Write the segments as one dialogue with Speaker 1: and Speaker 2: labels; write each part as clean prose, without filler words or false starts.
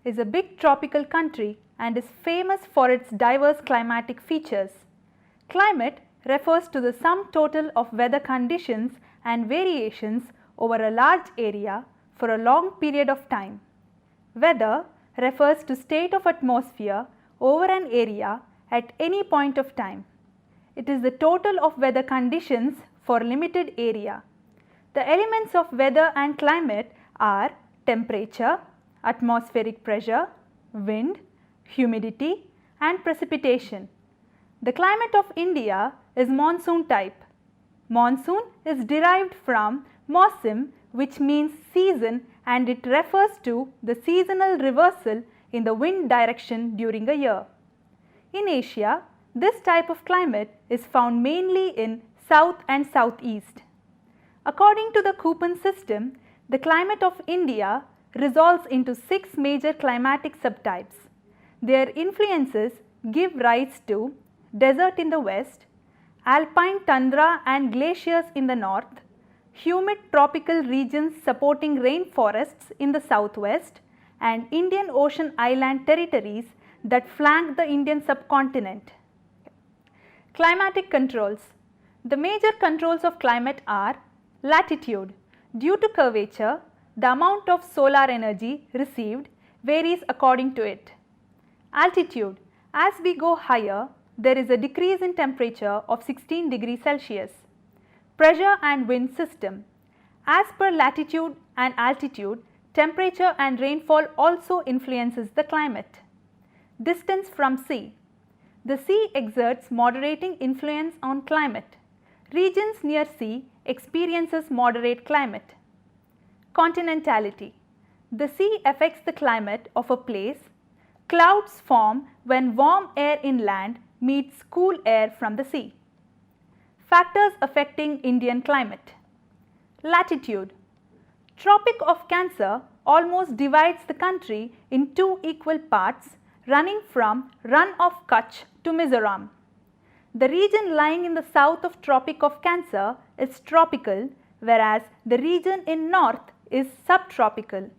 Speaker 1: is a big tropical country and is famous for its diverse climatic features. Climate refers to the sum total of weather conditions and variations over a large area for a long period of time. Weather refers to state of atmosphere over an area at any point of time. It is the total of weather conditions for limited area. The elements of weather and climate are temperature, atmospheric pressure, wind, humidity and precipitation. The climate of India is monsoon type. Monsoon is derived from mausim, which means season, and it refers to the seasonal reversal in the wind direction during a year. In Asia, this type of climate is found mainly in south and southeast. According to the Köppen system, the climate of India resolves into 6 major climatic subtypes. Their influences give rise to desert in the west, alpine tundra and glaciers in the north, humid tropical regions supporting rainforests in the southwest, and Indian Ocean island territories that flank the Indian subcontinent. Climatic controls. The major controls of climate are latitude. Due to curvature, the amount of solar energy received varies according to it. Altitude. As we go higher, there is a decrease in temperature of 16 degrees Celsius. Pressure and wind system. As per latitude and altitude, temperature and rainfall also influences the climate. Distance from sea. The sea exerts moderating influence on climate. Regions near sea experiences moderate climate. Continentality. The sea affects the climate of a place. Clouds form when warm air inland meets cool air from the sea. Factors affecting Indian climate. Latitude. Tropic of Cancer almost divides the country in 2 equal parts running from Rann of Kutch to Mizoram. The region lying in the south of Tropic of Cancer is tropical, whereas the region in north is subtropical.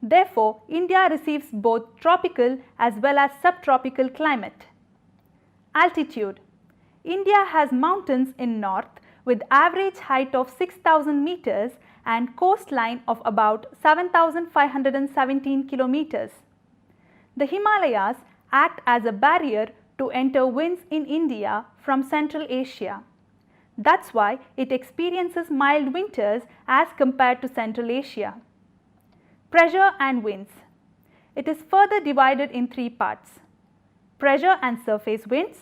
Speaker 1: Therefore, India receives both tropical as well as subtropical climate. Altitude. India has mountains in north with average height of 6,000 meters and coastline of about 7,517 kilometers. The Himalayas act as a barrier to enter winds in India from Central Asia. That's why it experiences mild winters as compared to Central Asia. Pressure and winds. It is further divided in 3 parts: pressure and surface winds,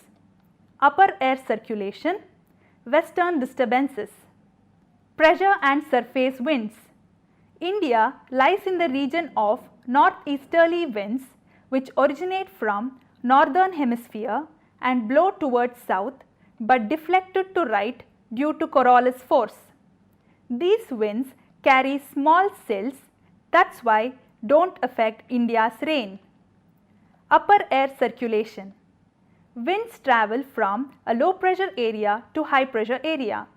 Speaker 1: upper air circulation, western disturbances. Pressure and surface winds. India lies in the region of northeasterly winds which originate from northern hemisphere and blow towards south but deflected to right due to Coriolis force. These winds carry small cells, that's why don't affect India's rain. Upper air circulation. Winds travel from a low pressure area to high pressure area.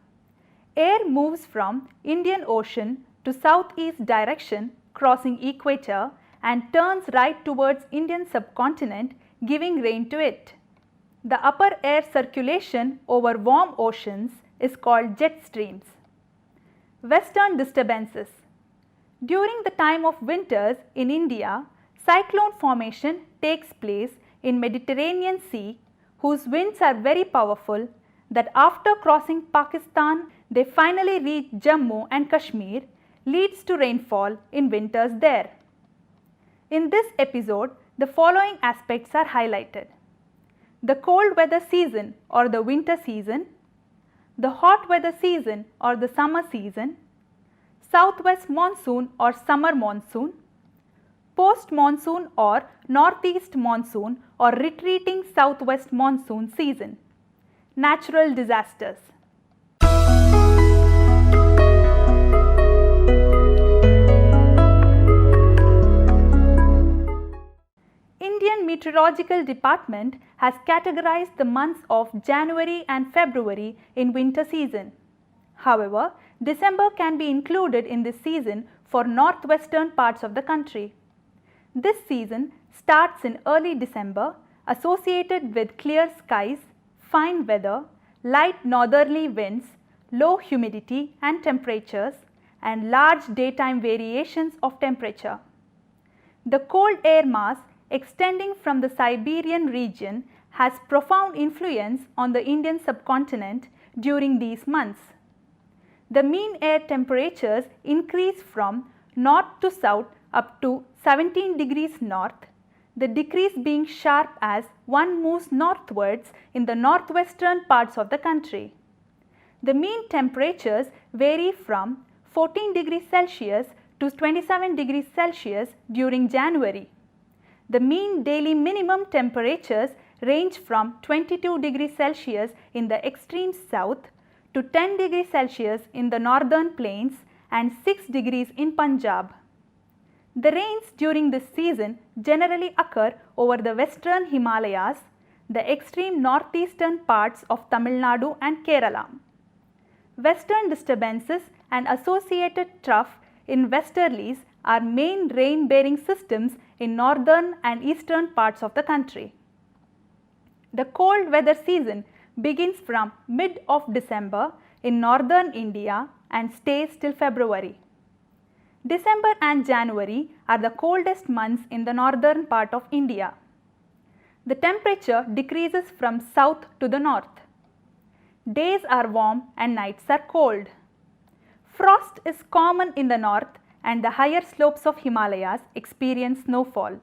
Speaker 1: Air moves from Indian Ocean to southeast direction crossing equator and turns right towards Indian subcontinent, giving rain to it. The upper air circulation over warm oceans is called jet streams. Western disturbances. During the time of winters in India, cyclone formation takes place in Mediterranean Sea, whose winds are very powerful that after crossing Pakistan they finally reach Jammu and Kashmir, leads to rainfall in winters there. In this episode, the following aspects are highlighted: the cold weather season or the winter season, the hot weather season or the summer season, southwest monsoon or summer monsoon, post monsoon or northeast monsoon or retreating southwest monsoon season, natural disasters. Indian Meteorological Department has categorized the months of January and February in winter season. However, December can be included in this season for northwestern parts of the country. This season starts in early December, associated with clear skies, fine weather, light northerly winds, low humidity and temperatures, and large daytime variations of temperature. The cold air mass extending from the Siberian region has profound influence on the Indian subcontinent during these months. The mean air temperatures increase from north to south up to 17 degrees north, the decrease being sharp as one moves northwards in the northwestern parts of the country. The mean temperatures vary from 14 degrees Celsius to 27 degrees Celsius during January. The mean daily minimum temperatures range from 22 degrees Celsius in the extreme south to 10 degrees Celsius in the northern plains and 6 degrees in Punjab. The rains during this season generally occur over the western Himalayas, the extreme northeastern parts of Tamil Nadu and Kerala. Western disturbances and associated trough in westerlies are main rain bearing systems in northern and eastern parts of the country. The cold weather season begins from mid of December in northern India and stays till February. December and January are the coldest months in the northern part of India. The temperature decreases from south to the north. Days are warm and nights are cold. Frost is common in the north and the higher slopes of Himalayas experience snowfall.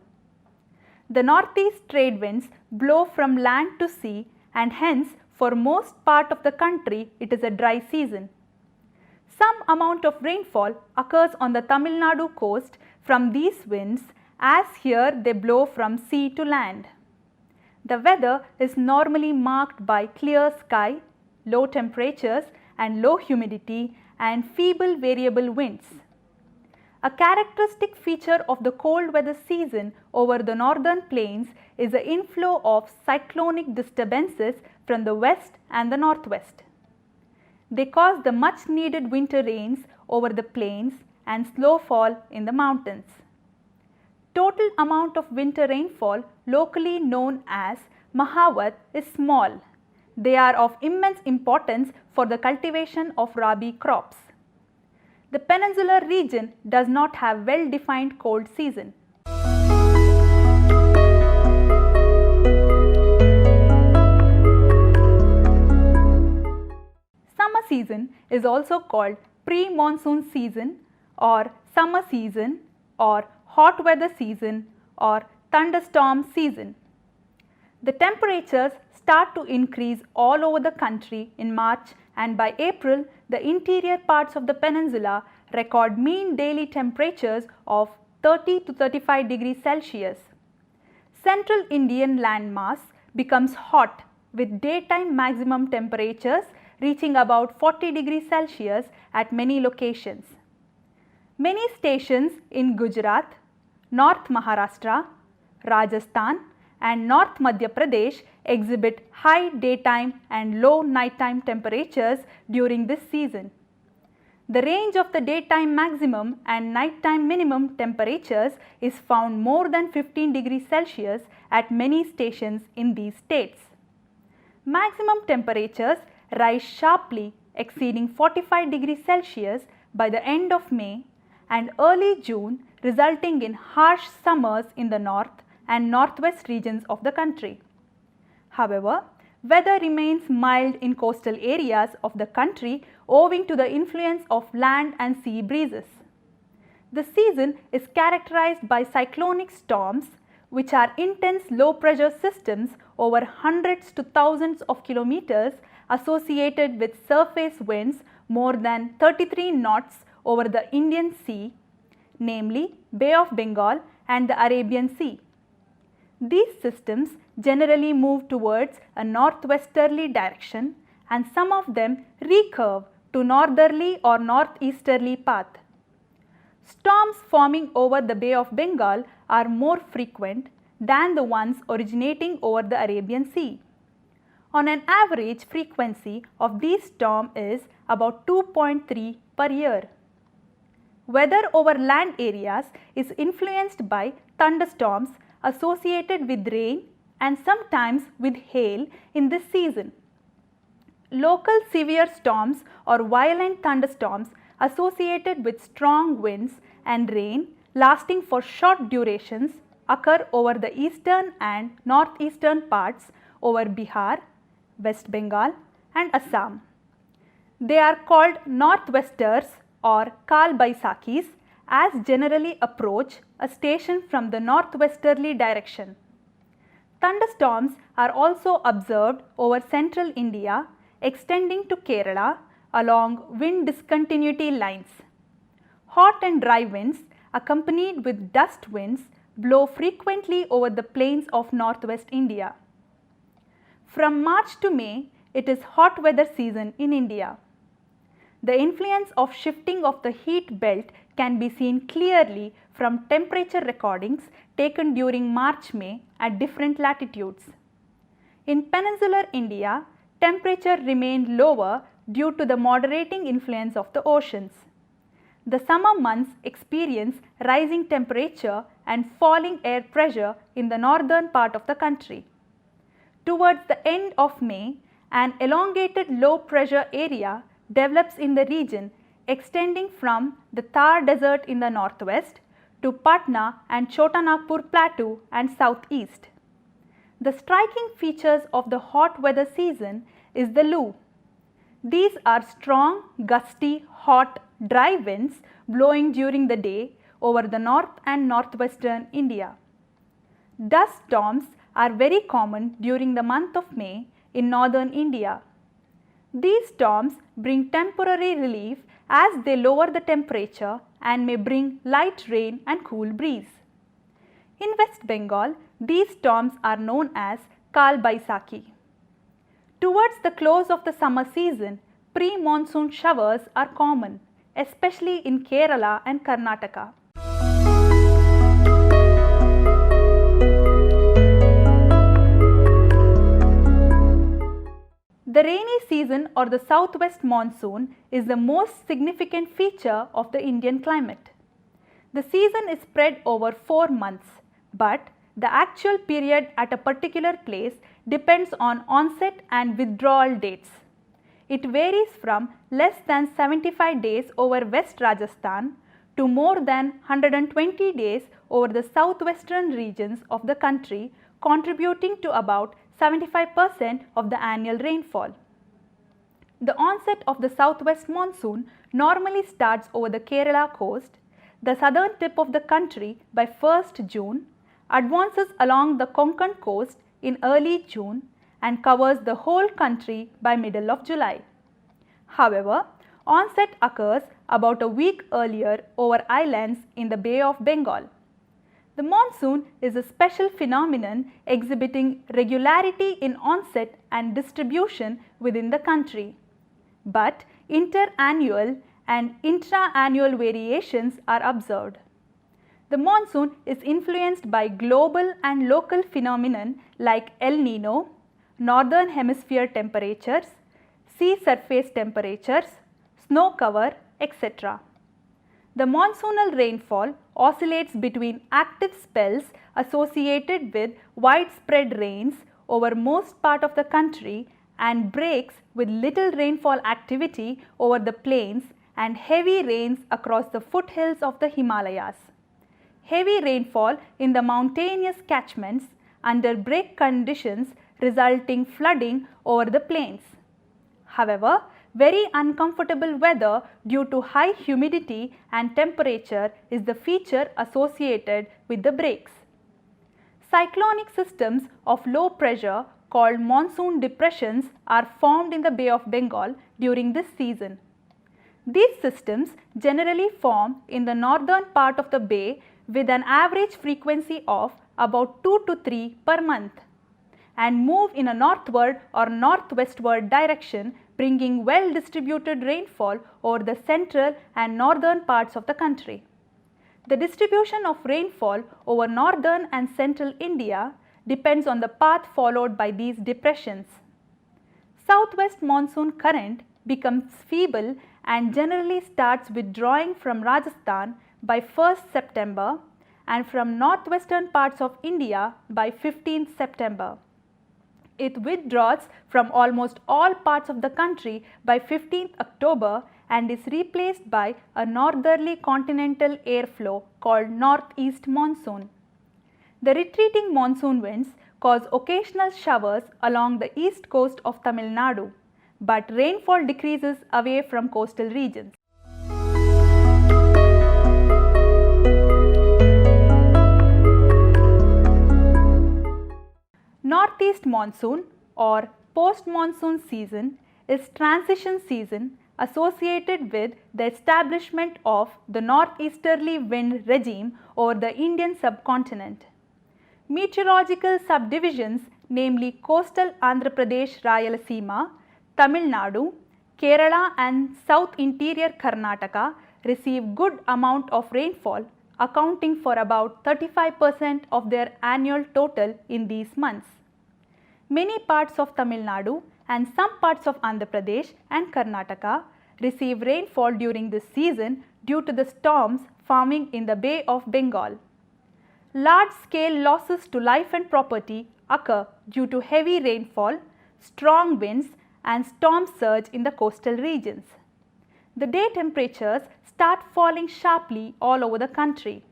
Speaker 1: The northeast trade winds blow from land to sea and hence for most part of the country it is a dry season. Some amount of rainfall occurs on the Tamil Nadu coast from these winds, as here they blow from sea to land. The weather is normally marked by clear sky, low temperatures and low humidity and feeble variable winds. A characteristic feature of the cold weather season over the northern plains is the inflow of cyclonic disturbances from the west and the northwest. They cause the much needed winter rains over the plains and snowfall in the mountains. Total amount of winter rainfall, locally known as Mahavat, is small. They are of immense importance for the cultivation of rabi crops. The peninsular region does not have well-defined cold season. Summer season is also called pre-monsoon season or summer season or hot weather season or thunderstorm season. The temperatures start to increase all over the country in March, and by April the interior parts of the peninsula record mean daily temperatures of 30 to 35 degrees Celsius. Central Indian landmass becomes hot with daytime maximum temperatures reaching about 40 degrees Celsius at many locations. Many stations in Gujarat, North Maharashtra, Rajasthan and North Madhya Pradesh exhibit high daytime and low nighttime temperatures during this season. The range of the daytime maximum and nighttime minimum temperatures is found more than 15 degrees Celsius at many stations in these states. Maximum temperatures rise sharply exceeding 45 degrees Celsius by the end of May and early June, resulting in harsh summers in the north and northwest regions of the country. However, weather remains mild in coastal areas of the country owing to the influence of land and sea breezes. The season is characterized by cyclonic storms, which are intense low pressure systems over hundreds to thousands of kilometers associated with surface winds more than 33 knots over the Indian Sea, namely Bay of Bengal and the Arabian Sea. These systems generally move towards a northwesterly direction and some of them recurve to northerly or northeasterly path. Storms forming over the Bay of Bengal are more frequent than the ones originating over the Arabian Sea. On an average, frequency of these storms is about 2.3 per year. weather over land areas is influenced by thunderstorms associated with rain and sometimes with hail in this season. Local severe storms or violent thunderstorms associated with strong winds and rain lasting for short durations occur over the eastern and northeastern parts over Bihar, West Bengal and Assam. They are called northwesters or Kal Baisakis as generally approach a station from the northwesterly direction. Thunderstorms are also observed over central India extending to Kerala along wind discontinuity lines. Hot and dry winds accompanied with dust winds blow frequently over the plains of northwest India. From March to May, it is hot weather season in India. The influence of shifting of the heat belt can be seen clearly from temperature recordings taken during March-May at different latitudes. In peninsular India, temperature remained lower due to the moderating influence of the oceans. The summer months experience rising temperature and falling air pressure in the northern part of the country. Towards the end of May, an elongated low pressure area develops in the region extending from the Thar Desert in the northwest to Patna and Chota Nagpur Plateau and southeast. The striking features of the hot weather season is the Lu. These are strong, gusty, hot, dry winds blowing during the day over the north and northwestern India. Dust storms are very common during the month of May in northern India. These storms bring temporary relief as they lower the temperature and may bring light rain and cool breeze. In West Bengal, these storms are known as Kal Baisakhi. Towards the close of the summer season, pre-monsoon showers are common, especially in Kerala and Karnataka. The rainy season or the southwest monsoon is the most significant feature of the Indian climate. The season is spread over 4 months, but the actual period at a particular place depends on onset and withdrawal dates. It varies from less than 75 days over West Rajasthan to more than 120 days over the southwestern regions of the country, contributing to about 75% of the annual rainfall. The onset of the southwest monsoon normally starts over the Kerala coast, the southern tip of the country by 1st June, advances along the Konkan coast in early June and covers the whole country by middle of July. However, onset occurs about a week earlier over islands in the Bay of Bengal. The monsoon is a special phenomenon exhibiting regularity in onset and distribution within the country. But interannual and intra-annual variations are observed. The monsoon is influenced by global and local phenomenon like El Nino, northern hemisphere temperatures, sea surface temperatures, snow cover, etc. The monsoonal rainfall oscillates between active spells associated with widespread rains over most part of the country and breaks with little rainfall activity over the plains and heavy rains across the foothills of the Himalayas. Heavy rainfall in the mountainous catchments under break conditions resulting flooding over the plains. However, very uncomfortable weather due to high humidity and temperature is the feature associated with the breaks. Cyclonic systems of low pressure called monsoon depressions are formed in the Bay of Bengal during this season. These systems generally form in the northern part of the bay with an average frequency of about 2 to 3 per month and move in a northward or northwestward direction, bringing well distributed rainfall over the central and northern parts of the country. The distribution of rainfall over northern and central India depends on the path followed by these depressions. Southwest monsoon current becomes feeble and generally starts withdrawing from Rajasthan by 1st September and from northwestern parts of India by 15th September. It withdraws from almost all parts of the country by 15th October and is replaced by a northerly continental airflow called northeast monsoon. The retreating monsoon winds cause occasional showers along the east coast of Tamil Nadu, but rainfall decreases away from coastal regions. Northeast monsoon or post-monsoon season is transition season associated with the establishment of the northeasterly wind regime over the Indian subcontinent. Meteorological subdivisions, namely coastal Andhra Pradesh, Rayalaseema, Tamil Nadu, Kerala and South Interior Karnataka receive good amount of rainfall, accounting for about 35% of their annual total in these months. Many parts of Tamil Nadu and some parts of Andhra Pradesh and Karnataka receive rainfall during this season due to the storms forming in the Bay of Bengal. Large-scale losses to life and property occur due to heavy rainfall, strong winds and storm surge in the coastal regions. The day temperatures start falling sharply all over the country.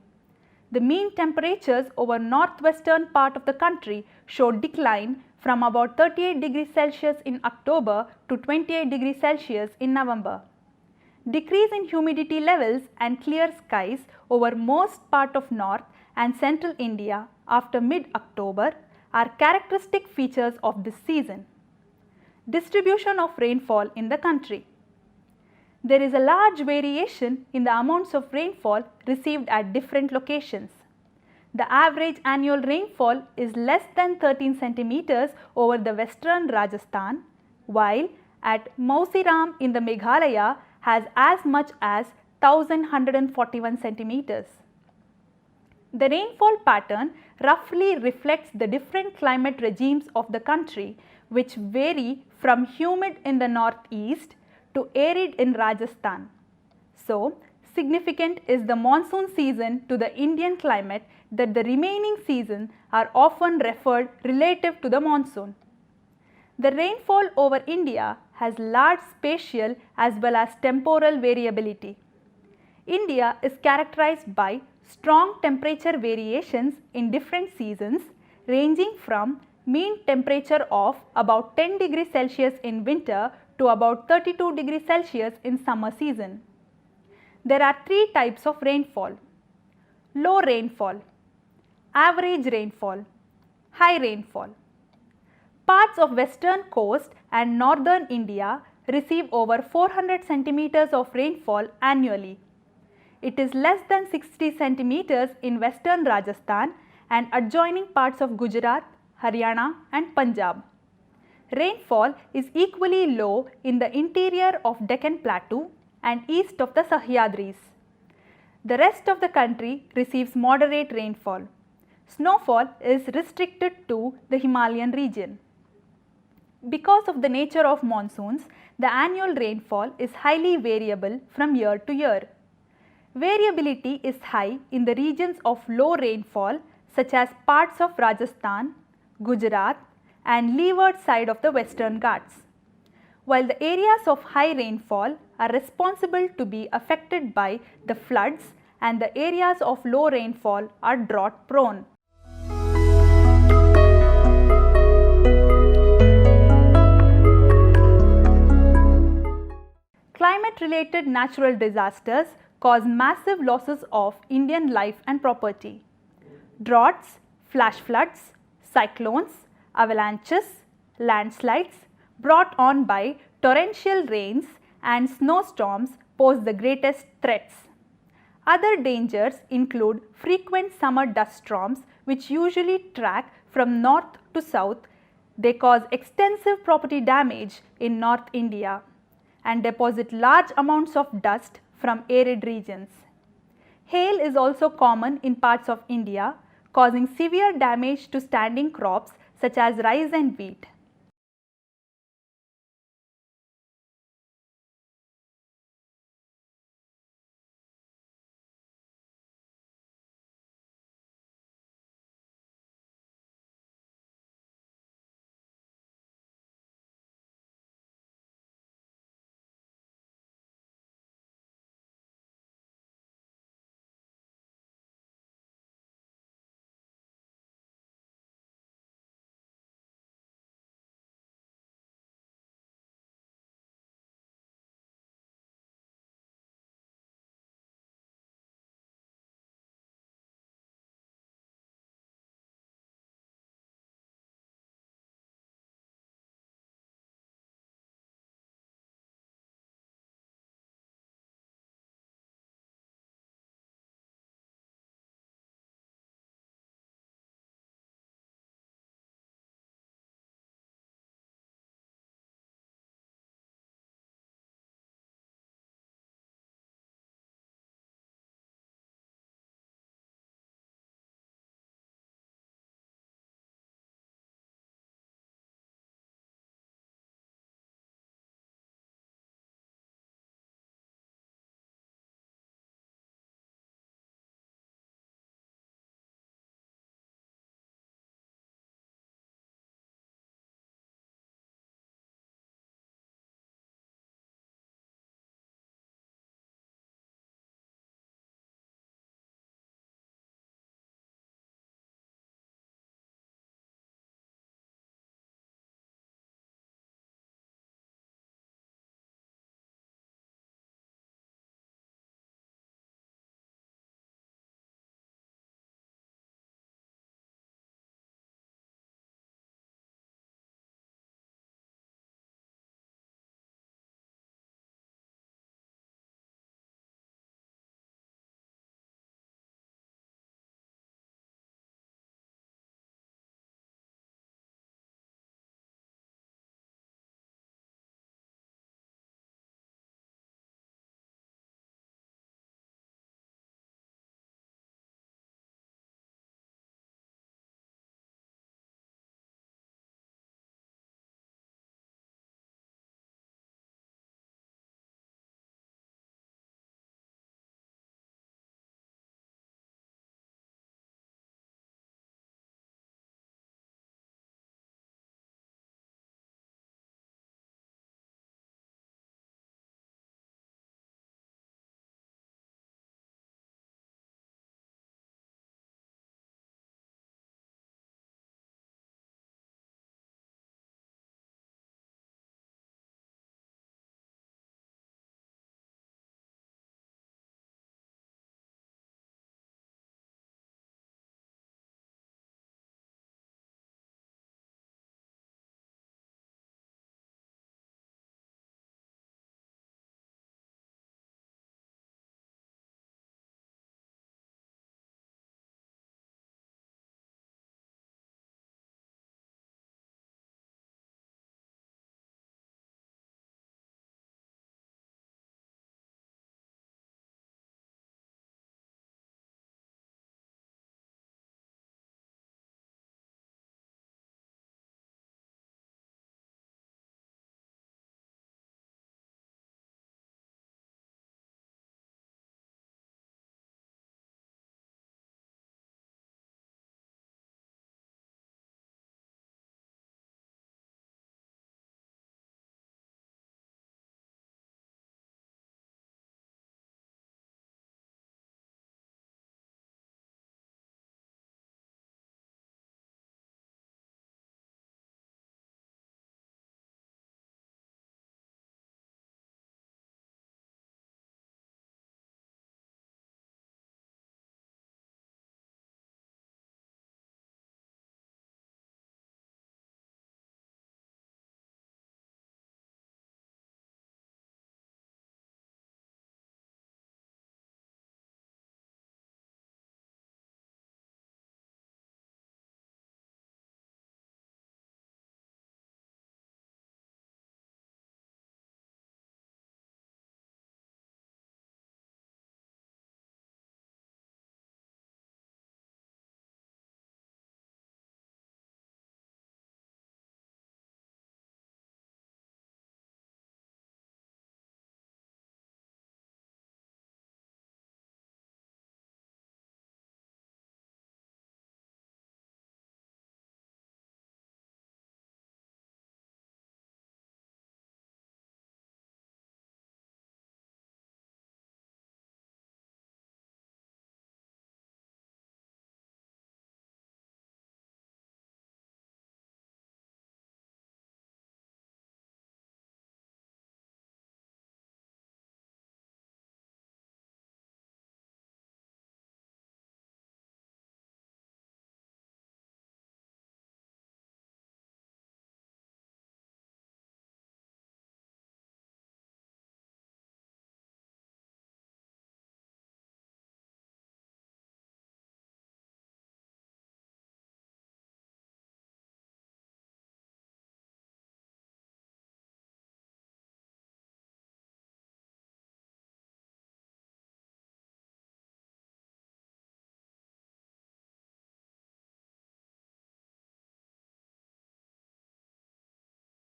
Speaker 1: The mean temperatures over northwestern part of the country show decline from about 38 degrees Celsius in October to 28 degrees Celsius in November. Decrease in humidity levels and clear skies over most part of North and Central India after mid-October are characteristic features of this season. Distribution of rainfall in the country. There is a large variation in the amounts of rainfall received at different locations. The average annual rainfall is less than 13 centimeters over the western Rajasthan, while at Mausiram in the Meghalaya has as much as 1141 centimeters. The rainfall pattern roughly reflects the different climate regimes of the country, which vary from humid in the northeast to arid in Rajasthan. So, significant is the monsoon season to the Indian climate that the remaining seasons are often referred relative to the monsoon. The rainfall over India has large spatial as well as temporal variability. India is characterized by strong temperature variations in different seasons, ranging from mean temperature of about 10 degrees Celsius in winter to about 32 degrees Celsius in summer season. There are three types of rainfall: low rainfall, average rainfall, high rainfall. Parts of western coast and northern India receive over 400 centimeters of rainfall annually. It is less than 60 centimeters in western Rajasthan and adjoining parts of Gujarat, Haryana and Punjab. Rainfall is equally low in the interior of Deccan Plateau and east of the Sahyadris. The rest of the country receives moderate rainfall. Snowfall is restricted to the Himalayan region. Because of the nature of monsoons, the annual rainfall is highly variable from year to year. Variability is high in the regions of low rainfall such as parts of Rajasthan, Gujarat and leeward side of the Western Ghats, while the areas of high rainfall are responsible to be affected by the floods and the areas of low rainfall are drought prone. Climate related natural disasters cause massive losses of Indian life and property. Droughts, flash floods, cyclones, avalanches, landslides brought on by torrential rains and snowstorms pose the greatest threats. Other dangers include frequent summer dust storms which usually track from north to south. They cause extensive property damage in North India and deposit large amounts of dust from arid regions. Hail is also common in parts of India, causing severe damage to standing crops such as rice and wheat.